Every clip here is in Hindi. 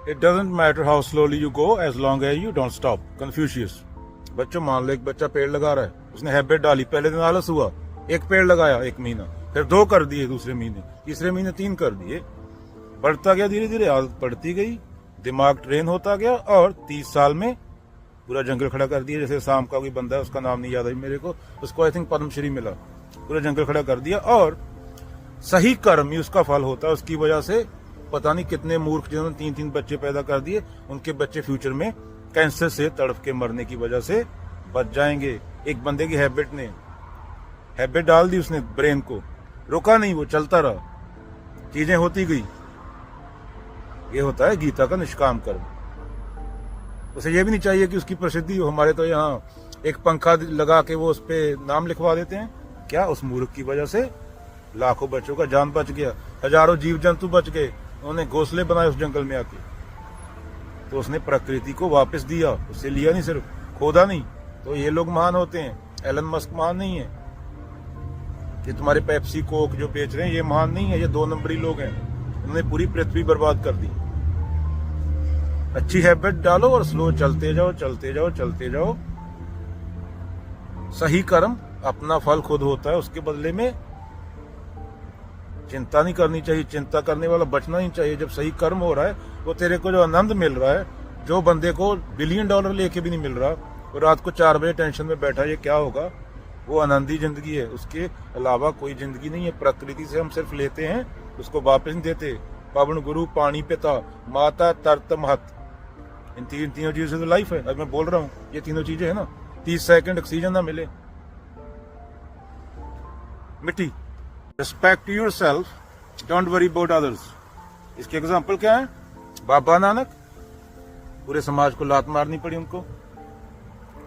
It doesn't matter how slowly you go as long as you don't stop. Confucius. बच्चों, मान लो एक बच्चा पेड़ लगा रहा है, उसने हैबिट डाली, पहले दिन आलस हुआ, एक पेड़ लगाया 1 महीना, फिर 2 कर दिए, दूसरे महीने, तीसरे महीने 3 कर दिए, बढ़ता गया, धीरे धीरे आदत पड़ती गई, दिमाग ट्रेन होता गया और 30 साल में पूरा जंगल खड़ा कर दिया। जैसे शाम का कोई बंदा है, उसका नाम नहीं याद है मेरे को, उसको आई थिंक पद्मश्री मिला, पूरा जंगल खड़ा कर दिया। और सही कर्म ही उसका फल होता है। उसकी वजह से पता नहीं कितने मूर्ख जिन्होंने 3-3 बच्चे पैदा कर दिए, उनके बच्चे फ्यूचर में कैंसर से तड़प के मरने की वजह से बच जाएंगे। एक बंदे की हैबिट डाल दी उसने, ब्रेन को रोका नहीं, वो चलता रहा, चीजें होती गई। ये होता है गीता का निष्काम कर्म। उसे ये भी नहीं चाहिए कि उसकी प्रसिद्धि हो। हमारे तो यहाँ एक पंखा लगा के वो उस पे नाम लिखवा देते हैं। क्या उस मूर्ख की वजह से लाखों बच्चों का जान बच गया, हजारों जीव जंतु बच गए, उन्होंने घोंसले बनाए उस जंगल में आके। तो उसने प्रकृति को वापस दिया, उससे लिया नहीं, सिर्फ खोदा नहीं। तो ये लोग महान होते हैं। एलन मस्क महान नहीं है। ये तुम्हारे पेप्सी कोक जो बेच रहे हैं, ये महान नहीं है। ये 2 नंबरी लोग हैं। उन्होंने पूरी पृथ्वी बर्बाद कर दी। अच्छी हैबिट डालो और स्लो चलते जाओ, चलते जाओ, चलते जाओ। सही कर्म अपना फल खुद होता है। उसके बदले में चिंता नहीं करनी चाहिए। चिंता करने वाला बचना नहीं चाहिए। जब सही कर्म हो रहा है, वो तेरे को जो आनंद मिल रहा है, जो बंदे को $1 बिलियन लेके भी नहीं मिल रहा, और रात को 4 बजे टेंशन में बैठा, ये क्या होगा, वो आनंदी जिंदगी है। उसके अलावा कोई जिंदगी नहीं है। प्रकृति से हम सिर्फ लेते हैं, उसको वापस नहीं देते। पावन गुरु, पानी पिता, माता, तरत महत, इन तीनों चीजों से तो लाइफ है। अब मैं बोल रहा हूँ, ये तीनों चीजें है ना। 30 सेकंड ऑक्सीजन ना मिले, मिट्टी। Respect your self, don't worry about others. इसके एग्जाम्पल क्या है? बाबा नानक, पूरे समाज को लात मारनी पड़ी उनको।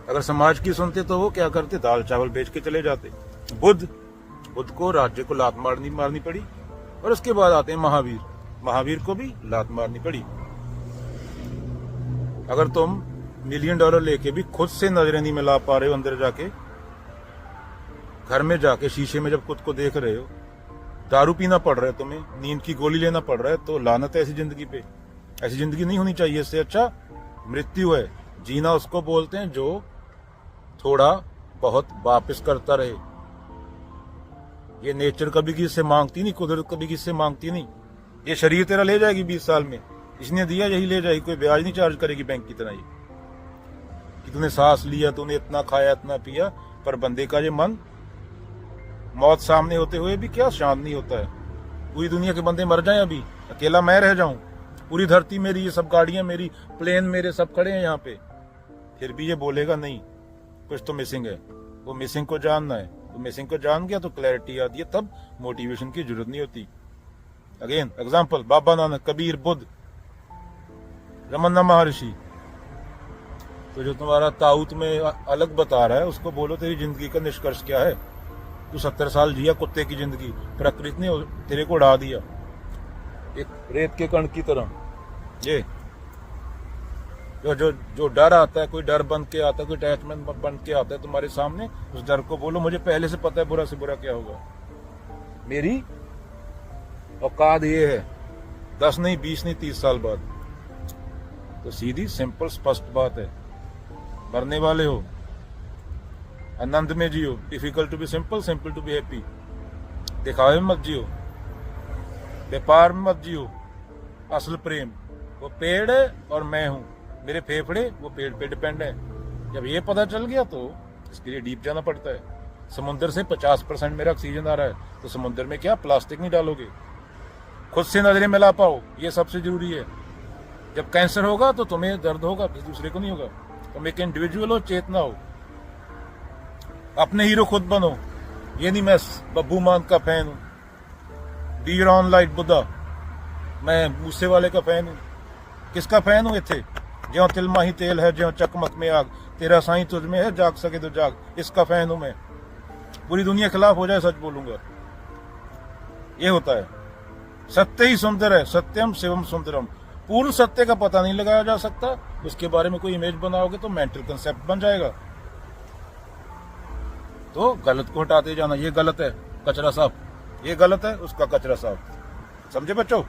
अगर समाज की सुनते तो वो क्या करते? दाल चावल बेच के चले जाते। बुद्ध को राज्य को लात मारनी पड़ी। और उसके बाद आते हैं महावीर को भी लात मारनी पड़ी। अगर तुम $1 मिलियन लेके भी खुद से नजरें नहीं मिला पा रहे हो, अंदर जाके, घर में जाके शीशे में जब खुद को देख रहे हो, दारू पीना पड़ रहा है तुम्हें, नींद की गोली लेना पड़ रहा है, तो लानत है ऐसी जिंदगी पे। ऐसी जिंदगी नहीं होनी चाहिए। इससे अच्छा मृत्यु है। जीना उसको बोलते हैं जो थोड़ा बहुत वापस करता रहे। ये नेचर कभी किसी से मांगती नहीं, कुदरत कभी किसी से मांगती नहीं। ये शरीर तेरा ले जाएगी 20 साल में, इसने दिया यही ले जाएगी। कोई ब्याज नहीं चार्ज करेगी बैंक की तरह ही कि तूने सांस लिया, तूने इतना खाया, इतना पिया। पर बंदे का ये मन मौत सामने होते हुए भी क्या शांत नहीं होता है। पूरी दुनिया के बंदे मर जाएं, अभी अकेला मैं रह जाऊं, पूरी धरती मेरी, ये सब गाड़ियां मेरी, प्लेन मेरे, सब खड़े हैं यहाँ पे, फिर भी ये बोलेगा नहीं, कुछ तो मिसिंग है। वो मिसिंग को जानना है। तो मिसिंग को जान गया तो क्लैरिटी आती है, तब मोटिवेशन की जरूरत नहीं होती। अगेन एग्जाम्पल, बाबा नानक, कबीर, बुद्ध, रमन्ना महर्षि। तो जो तुम्हारा ताऊत में अलग बता रहा है, उसको बोलो तेरी जिंदगी का निष्कर्ष क्या है। तू 70 साल जिया कुत्ते की जिंदगी, प्रकृति ने तेरे को उड़ा दिया एक रेत के कण की तरह। ये जो डर आता है, कोई डर बन के आता है, कोई अटैचमेंट बन के आता है तुम्हारे सामने, उस डर को बोलो मुझे पहले से पता है बुरा से बुरा क्या होगा। मेरी औकात ये है 10 नहीं, 20 नहीं, 30 साल बाद। तो सीधी सिंपल स्पष्ट बात है, मरने वाले हो, आनंद में जियो। Difficult to be simple, simple to be happy. दिखावे में मत जियो, व्यापार में मत जियो। असल प्रेम वो पेड़ है और मैं हूं, मेरे फेफड़े वो पेड़ पे डिपेंड है। जब ये पता चल गया तो इसके लिए डीप जाना पड़ता है। समुद्र से 50% मेरा ऑक्सीजन आ रहा है, तो समुद्र में क्या प्लास्टिक नहीं डालोगे। खुद से नजरें मिला पाओ, ये सबसे जरूरी है। जब कैंसर होगा तो तुम्हें दर्द होगा, किसी दूसरे को नहीं होगा। तुम एक इंडिविजुअल हो, चेतना हो, अपने हीरो खुद बनो। ये नहीं मैं बब्बू मान का फैन हूं, डीर ऑन लाइट बुद्धा, मैं मूसे वाले का फैन हूं। किसका फैन हूं? इथे ज्यों तिल माही तेल है, ज्यों चकमक में आग, तेरा साईं तुझ में है, जाग सके तो जाग। इसका फैन हूं मैं। पूरी दुनिया खिलाफ हो जाए, सच बोलूंगा। ये होता है। सत्य ही सुंदर है, सत्यम शिवम सुंदरम। पूर्ण सत्य का पता नहीं लगाया जा सकता। उसके बारे में कोई इमेज बनाओगे तो मेंटल कंसेप्ट बन जाएगा। तो गलत को हटाते जाना, ये गलत है, कचरा साफ, ये गलत है, उसका कचरा साफ। समझे बच्चों?